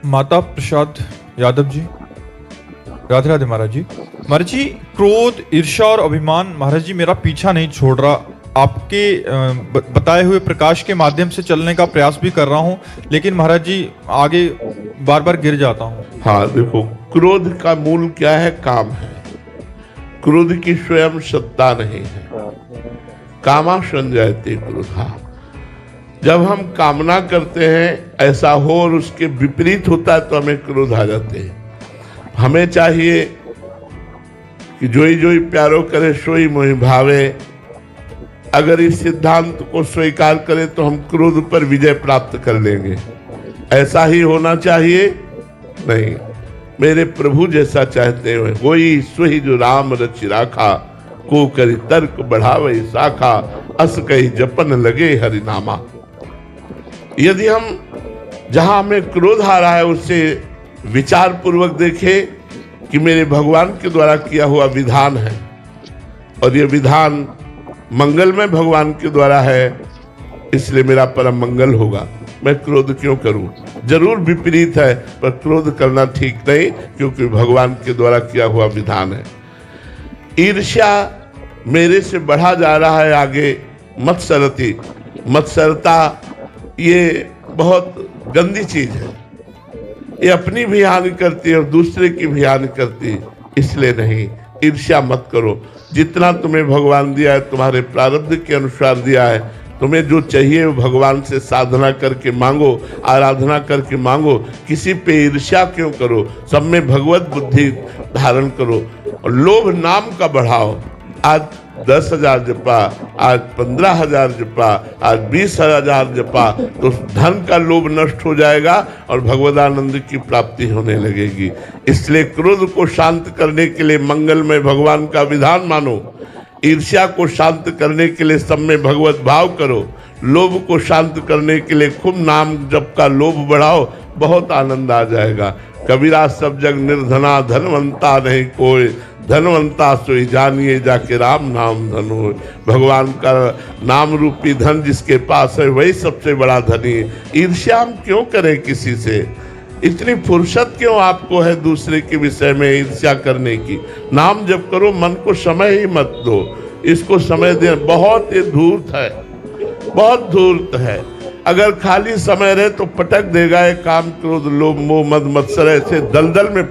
माता प्रसाद यादव जी, राधे राधे महाराज जी। महाराज जी, क्रोध, ईर्ष्या और अभिमान महाराज जी मेरा पीछा नहीं छोड़ रहा। आपके बताए हुए प्रकाश के माध्यम से चलने का प्रयास भी कर रहा हूँ, लेकिन महाराज जी आगे बार बार गिर जाता हूँ। हाँ देखो, क्रोध का मूल क्या है? काम है। क्रोध की स्वयं सत्ता नहीं है। कामा संजयते क्रोधा। जब हम कामना करते हैं ऐसा हो और उसके विपरीत होता है तो हमें क्रोध आ जाते हैं। हमें चाहिए कि जोई जोई प्यारो करे सोई मोहि भावे। अगर इस सिद्धांत को स्वीकार करें तो हम क्रोध पर विजय प्राप्त कर लेंगे। ऐसा ही होना चाहिए? नहीं। मेरे प्रभु जैसा चाहते हुए वही सोई जो राम रचि राखा, को करी तर्क बढ़ावे शाखा, अस कही जपन लगे हरिनामा। यदि हम जहां हमें क्रोध आ रहा है उससे विचार पूर्वक देखें कि मेरे भगवान के द्वारा किया हुआ विधान है और ये विधान मंगलमय भगवान के द्वारा है, इसलिए मेरा परम मंगल होगा। मैं क्रोध क्यों करूं? जरूर विपरीत है, पर क्रोध करना ठीक नहीं, क्योंकि भगवान के द्वारा किया हुआ विधान है। ईर्ष्या मेरे से बढ़ा जा रहा है आगे। मत्सरती, मत्सरता ये बहुत गंदी चीज है। ये अपनी भी हानि करती है और दूसरे की भी हानि करती है, इसलिए नहीं। ईर्ष्या मत करो। जितना तुम्हें भगवान दिया है तुम्हारे प्रारब्ध के अनुसार दिया है। तुम्हें जो चाहिए वो भगवान से साधना करके मांगो, आराधना करके मांगो। किसी पे ईर्ष्या क्यों करो? सब में भगवत बुद्धि धारण करो और लोभ नाम का बढ़ाओ। आज 10,000 जपा, आज 15,000 जपा, आज 20,000 जपा, तो धन का लोभ नष्ट हो जाएगा और भगवदानंद की प्राप्ति होने लगेगी। इसलिए क्रोध को शांत करने के लिए मंगलमय भगवान का विधान मानो। ईर्ष्या को शांत करने के लिए सब में भगवत भाव करो। लोभ को शांत करने के लिए खूब नाम जप का लोभ बढ़ाओ, बहुत आनंद आ जाएगा। कबीरा सब जग निर्धना, धनवंता नहीं कोई, धनवंता सोई जानिए जाके राम नाम धन हो। भगवान का नाम रूपी धन जिसके पास है वही सबसे बड़ा धनी है। ईर्ष्या हम क्यों करें किसी से? इतनी फुर्सत क्यों आपको है दूसरे के विषय में ईर्ष्या करने की? नाम जप करो, मन को समय ही मत दो। इसको समय दे, बहुत ये धूर्त है, बहुत धूर्त है। अगर खाली समय रहे तो पटक देगा ये काम, क्रोध, लोभ, मोह, मद, मत्सर ऐसे दलदल में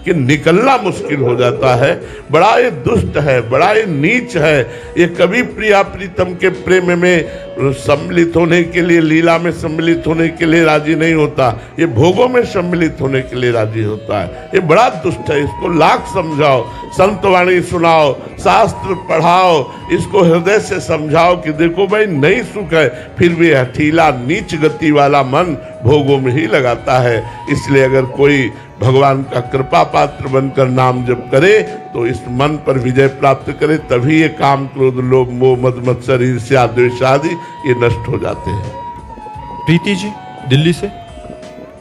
कि निकलना मुश्किल हो जाता है। बड़ा ये दुष्ट है, बड़ा ये नीच है। ये कभी प्रिया प्रीतम के प्रेम में सम्मिलित होने के लिए, लीला में सम्मिलित होने के लिए राजी नहीं होता। ये भोगों में सम्मिलित होने के लिए राजी होता है। ये बड़ा दुष्ट है। इसको लाख समझाओ, संतवाणी सुनाओ, शास्त्र पढ़ाओ, इसको हृदय से समझाओ कि देखो भाई नहीं सुख है, फिर भी हठीला नीच गति वाला मन भोगों में ही लगाता है। इसलिए अगर कोई भगवान का कृपा पात्र बनकर नाम जप करे तो इस मन पर विजय प्राप्त करे, तभी ये काम, क्रोध, लोभ, मोह, मद, मत्सर, ईर्ष्या, द्वेष आदि ये नष्ट हो जाते हैं। प्रीति जी दिल्ली से।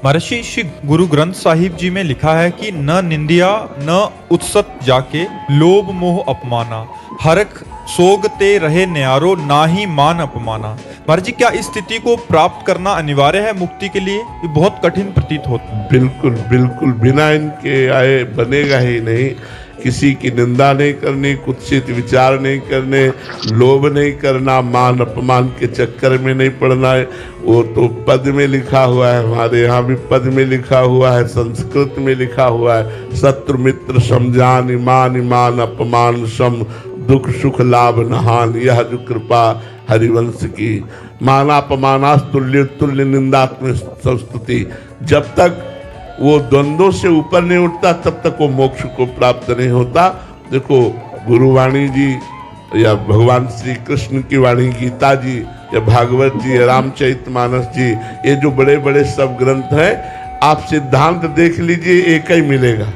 महर्षि श्री गुरु ग्रंथ साहिब जी में लिखा है कि न निंदिया न उत्सत जाके, लोभ मोह अपमाना, हरख सोगते रहे न्यारो, ना ही मान अपमाना। महाराज जी, क्या इस स्थिति को प्राप्त करना अनिवार्य है मुक्ति के लिए? ये बहुत कठिन प्रतीत होता है। बिल्कुल बिल्कुल, बिना इनके आए बनेगा ही नहीं। किसी की निंदा नहीं करनी, कुत्सित विचार नहीं करने, लोभ नहीं करना, मान अपमान के चक्कर में नहीं पड़ना है। वो तो पद में लिखा हुआ है, हमारे यहाँ भी पद में लिखा हुआ है, संस्कृत में लिखा हुआ है, शत्रु मित्र समझान, ईमान ईमान अपमान सम, दुख सुख लाभ नहान, यह जो कृपा हरिवंश की। मानापमानास तुल्य तुल्य निंदात्म संस्तुति। जब तक वो द्वंद्वों से ऊपर नहीं उठता तब तक वो मोक्ष को प्राप्त नहीं होता। देखो, गुरुवाणी जी या भगवान श्री कृष्ण की वाणी, गीता जी या भागवत जी या रामचरितमानस जी, ये जो बड़े बड़े सब ग्रंथ हैं, आप सिद्धांत देख लीजिए, एक ही मिलेगा।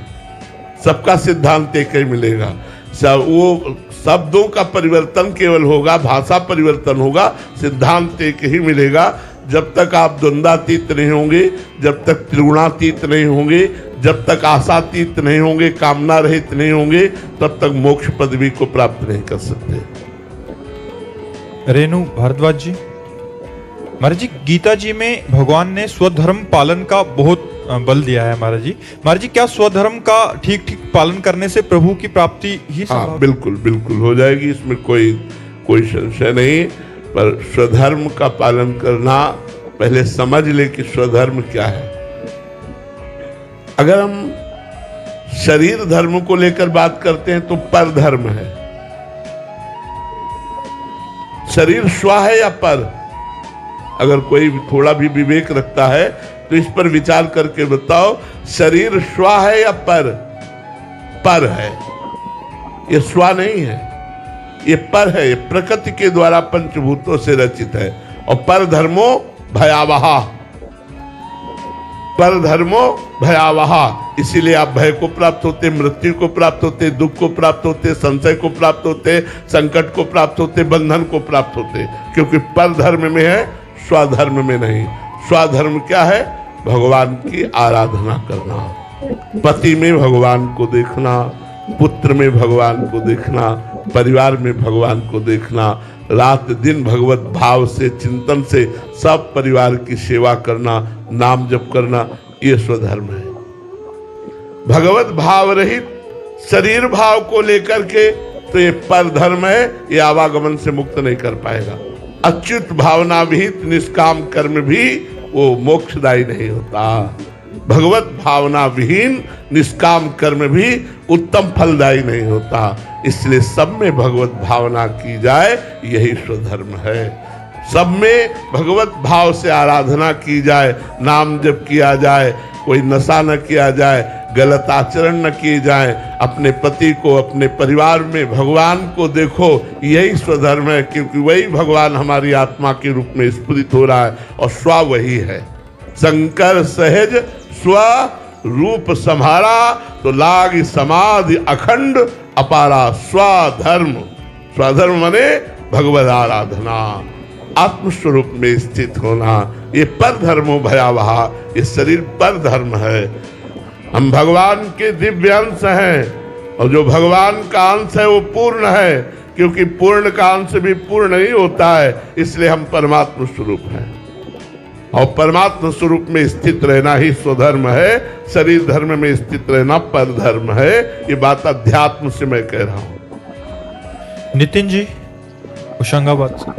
सबका सिद्धांत एक ही मिलेगा। सब वो शब्दों का परिवर्तन केवल होगा, भाषा परिवर्तन होगा, सिद्धांत एक ही मिलेगा। जब तक आप द्वंद्वातीत नहीं होंगे, जब तक त्रिगुणातीत नहीं होंगे, जब तक आशातीत नहीं होंगे, कामना रहित नहीं होंगे, तब तक मोक्ष पदवी को प्राप्त नहीं कर सकते। रेणु भारद्वाज जी। महाराज जी, गीता जी में भगवान ने स्वधर्म पालन का बहुत बल दिया है महाराज जी क्या स्वधर्म का ठीक ठीक पालन करने से प्रभु की प्राप्ति ही संभव? हाँ, बिल्कुल बिल्कुल हो जाएगी, इसमें कोई संशय नहीं। पर स्वधर्म का पालन करना, पहले समझ ले कि स्वधर्म क्या है। अगर हम शरीर धर्म को लेकर बात करते हैं तो पर धर्म है। शरीर स्व है या पर? अगर कोई थोड़ा भी विवेक रखता है तो इस पर विचार करके बताओ, शरीर स्व है या पर? पर है। ये स्व नहीं है, ये पर है। ये प्रकृति के द्वारा पंचभूतों से रचित है। और पर धर्मो भयावह, पर धर्मो भयावह। इसीलिए आप भय को प्राप्त होते, मृत्यु को प्राप्त होते, दुख को प्राप्त होते, संशय को प्राप्त होते, संकट को प्राप्त होते, बंधन को प्राप्त होते। क्योंकि पर धर्म में है, स्वधर्म में नहीं। स्वधर्म क्या है? भगवान की आराधना करना, पति में भगवान को देखना, पुत्र में भगवान को देखना, परिवार में भगवान को देखना, रात दिन भगवत भाव से, चिंतन से सब परिवार की सेवा करना, नाम जप करना, ये स्वधर्म है। भगवत भाव रहित शरीर भाव को लेकर के तो ये पर धर्म है, ये आवागमन से मुक्त नहीं कर पाएगा। अच्युत भावना विहित निष्काम कर्म भी वो मोक्षदायी नहीं होता। भगवत भावना विहीन निष्काम कर्म भी उत्तम फलदायी नहीं होता। इसलिए सब में भगवत भावना की जाए, यही स्वधर्म है। सब में भगवत भाव से आराधना की जाए, नाम जप किया जाए, कोई नशा न किया जाए, गलत आचरण न किए जाए, अपने पति को, अपने परिवार में भगवान को देखो, यही स्वधर्म है। क्योंकि वही भगवान हमारी आत्मा के रूप में स्फुरित हो रहा है और स्व वही है। शंकर सहज स्व रूप सम्हारा, तो लाग समाधि अखंड अपारा। स्वधर्म, स्वधर्म माने भगवत आराधना, आत्मस्वरूप में स्थित होना। ये पर धर्मो भयावह, ये शरीर पर धर्म है। हम भगवान के दिव्य अंश हैं और जो भगवान का अंश है वो पूर्ण है। क्योंकि पूर्ण का अंश भी पूर्ण नहीं होता है, इसलिए हम परमात्मा स्वरूप हैं। और परमात्मा स्वरूप में स्थित रहना ही स्वधर्म है। शरीर धर्म में स्थित रहना पर धर्म है। ये बात अध्यात्म से मैं कह रहा हूं। नितिन जी होशंगाबाद से,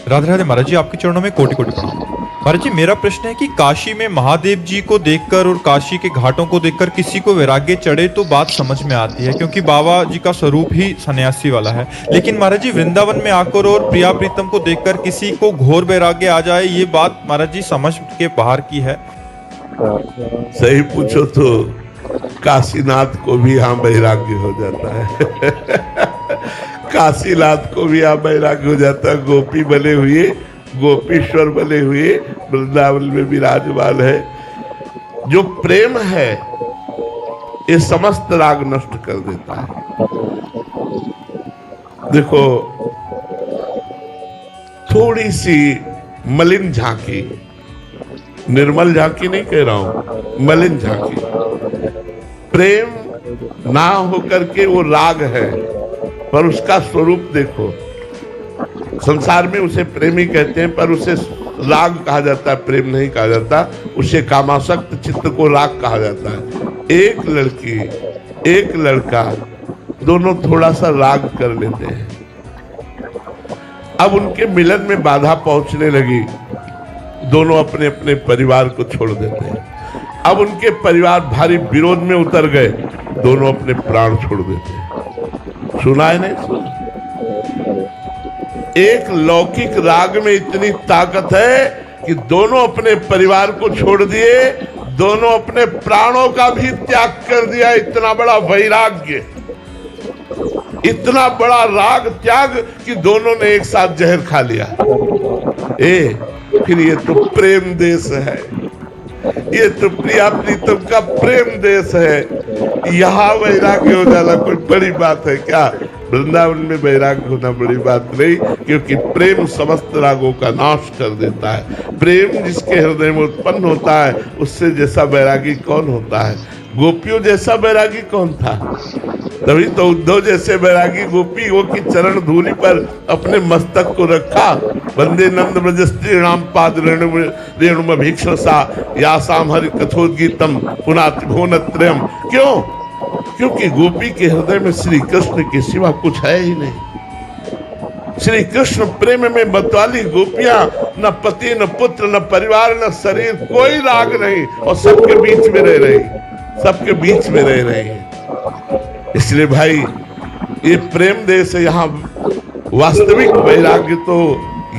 राधे राधे महाराज जी, आपके चरणों में कोटि कोटि प्रणाम। महाराज जी मेरा प्रश्न है कि काशी में महादेव जी को देखकर और काशी के घाटों को देखकर किसी को वैराग्य चढ़े तो बात समझ में आती है, क्योंकि बाबा जी का स्वरूप ही सन्यासी वाला है। लेकिन महाराज जी वृंदावन में आकर और प्रिया प्रीतम को देखकर किसी को घोर वैराग्य आ जाए, ये बात महाराज जी समझ के बाहर की है। सही पूछो तो काशीनाथ को भी यहाँ वैराग्य हो जाता है। काशीनाथ को भी यहाँ वैराग्य हो जाता है। गोपी बने हुए, गोपीश्वर बने हुए वृंदावन में विराजमान है। जो प्रेम है ये समस्त राग नष्ट कर देता है। देखो, थोड़ी सी मलिन झांकी, निर्मल झांकी नहीं कह रहा हूं, मलिन झांकी, प्रेम ना होकर के वो राग है, पर उसका स्वरूप देखो। संसार में उसे प्रेमी कहते हैं, पर उसे राग कहा जाता है, प्रेम नहीं कहा जाता। उसे कामासक्त चित्त को राग कहा जाता है। एक लड़की, एक लड़का, दोनों थोड़ा सा राग कर लेते हैं। अब उनके मिलन में बाधा पहुंचने लगी, दोनों अपने अपने परिवार को छोड़ देते हैं। अब उनके परिवार भारी विरोध में उतर गए, दोनों अपने प्राण छोड़ देते हैं। सुना है नहीं? एक लौकिक राग में इतनी ताकत है कि दोनों अपने परिवार को छोड़ दिए, दोनों अपने प्राणों का भी त्याग कर दिया। इतना बड़ा वैराग्य, इतना बड़ा राग त्याग कि दोनों ने एक साथ जहर खा लिया। फिर ये तो प्रेम देश है, ये तो प्रिया प्रीतम का प्रेम देश है। यहाँ वैराग्य हो जाना कोई बड़ी बात है क्या? वृंदावन में वैराग्य होना बड़ी बात नहीं, क्योंकि प्रेम समस्त रागों का नाश कर देता है। प्रेम जिसके हृदय में उत्पन्न होता है, उससे जैसा वैरागी कौन होता है? गोपियों जैसा वैरागी कौन था? तभी तो उद्धव जैसे वैरागी गोपियों की चरण धूलि पर अपने मस्तक को रखा। वंदे नंद ब्रज स्त्रीणाम पाद रेणुम भीक्षसा यासाम हरि कथोद्गीतम पुनाति भुवनत्रयम्। क्यों? क्योंकि गोपी के हृदय में श्री कृष्ण के सिवा कुछ है ही नहीं। श्री कृष्ण प्रेम में मतवाली गोपियां, न पति न पुत्र न परिवार न शरीर, कोई राग नहीं, और सबके बीच में रह रही, सबके बीच में रह रही है। इसलिए भाई ये प्रेम देश है, यहाँ वास्तविक वैराग्य तो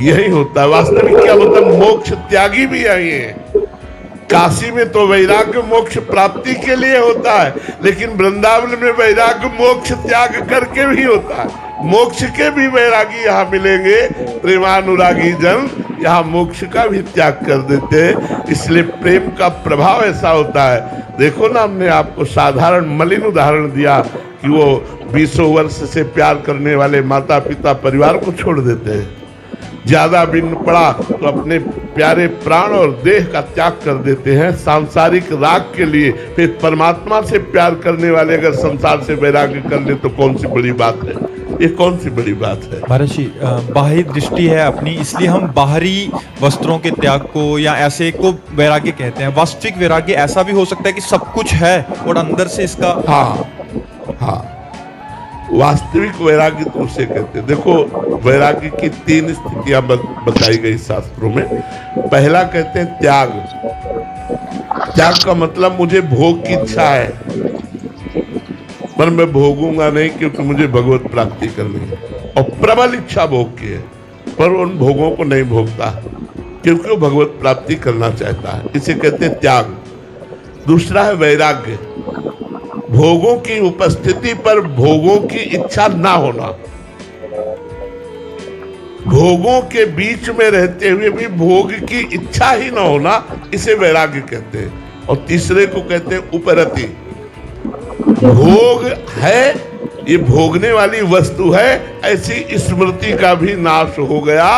यही होता है। वास्तविक क्या मतलब? मोक्ष त्यागी भी आई है। काशी में तो वैराग्य मोक्ष प्राप्ति के लिए होता है, लेकिन वृंदावन में वैराग्य मोक्ष त्याग करके भी होता है। मोक्ष के भी वैरागी यहाँ मिलेंगे, प्रेमानुरागी जन यहाँ मोक्ष का भी त्याग कर देते हैं। इसलिए प्रेम का प्रभाव ऐसा होता है। देखो ना, हमने आपको साधारण मलिन उदाहरण दिया कि वो 20 वर्ष से प्यार करने वाले माता पिता परिवार को छोड़ देते हैं। ज्यादा विघ्न पड़ा तो अपने प्यारे प्राण और देह का त्याग कर देते हैं सांसारिक राग के लिए। फिर परमात्मा से प्यार करने वाले अगर संसार से वैराग्य कर ले तो कौन सी बड़ी बात है? ये कौन सी बड़ी बात है? महर्षि, बाह्य दृष्टि है अपनी, इसलिए हम बाहरी वस्त्रों के त्याग को या ऐसे को वैराग्य कहते हैं। वास्तविक वैराग्य ऐसा भी हो सकता है कि सब कुछ है और अंदर से इसका हाँ, वास्तविक वैराग्य तो उसे कहते हैं। देखो, वैराग्य की 3 स्थितियां बताई गई शास्त्रों में। पहला कहते हैं त्याग। त्याग का मतलब मुझे भोग की इच्छा है, पर मैं भोगूंगा नहीं क्योंकि मुझे भगवत प्राप्ति करनी है। और प्रबल इच्छा भोग की है, पर उन भोगों को नहीं भोगता क्योंकि वो भगवत प्राप्ति करना चाहता है। इसे कहते हैं त्याग। दूसरा है वैराग्य। भोगों की उपस्थिति पर भोगों की इच्छा ना होना, भोगों के बीच में रहते हुए भी भोग की इच्छा ही ना होना, इसे वैराग्य कहते हैं। और तीसरे को कहते हैं उपरति। भोग है, ये भोगने वाली वस्तु है, ऐसी स्मृति का भी नाश हो गया,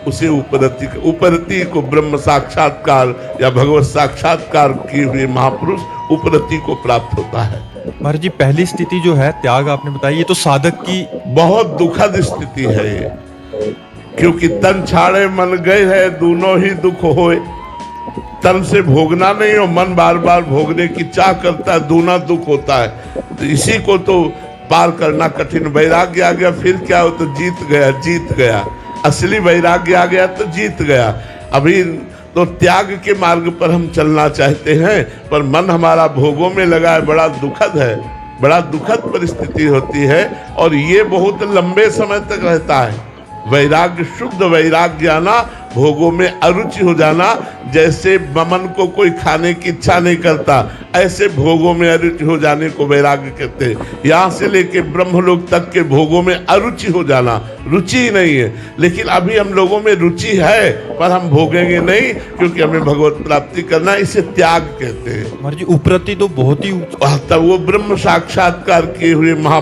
उसे उपरति को ब्रह्म साक्षात्कार या भगवत साक्षात्कार किए हुए महापुरुष उपरति को प्राप्त होता है। महाराज जी, पहली स्थिति जो है त्याग आपने बताई, ये तो साधक की बहुत दुखद स्थिति है ये, क्योंकि तन छाड़े मन गए है, दोनों ही दुख होए। तन से भोगना नहीं और मन बार बार भोगने की चाह करता है, दूना दुख होता है। तो इसी को तो पार करना कठिन। वैराग्य आ गया फिर क्या हो? तो जीत गया। असली वैराग्य आ गया तो जीत गया। अभी तो त्याग के मार्ग पर हम चलना चाहते हैं, पर मन हमारा भोगों में लगा है। बड़ा दुखद है, बड़ा दुखद परिस्थिति होती है, और ये बहुत लंबे समय तक रहता है। वैराग्य, शुद्ध वैराग्य आना, भोगों में अरुचि हो जाना। जैसे मन को कोई खाने की इच्छा नहीं करता, ऐसे भोगों में अरुचि हो जाने को वैराग्य कहते हैं। यहाँ से लेके ब्रह्मलोक तक के भोगों में अरुचि हो जाना, रुचि ही नहीं है। लेकिन अभी हम लोगों में रुचि है, पर हम भोगेंगे नहीं क्योंकि हमें भगवत प्राप्ति करना, इसे त्याग कहते हैं। महाराज जी, उपरति तो बहुत ही तब वो ब्रह्म साक्षात्कार किए हुए महा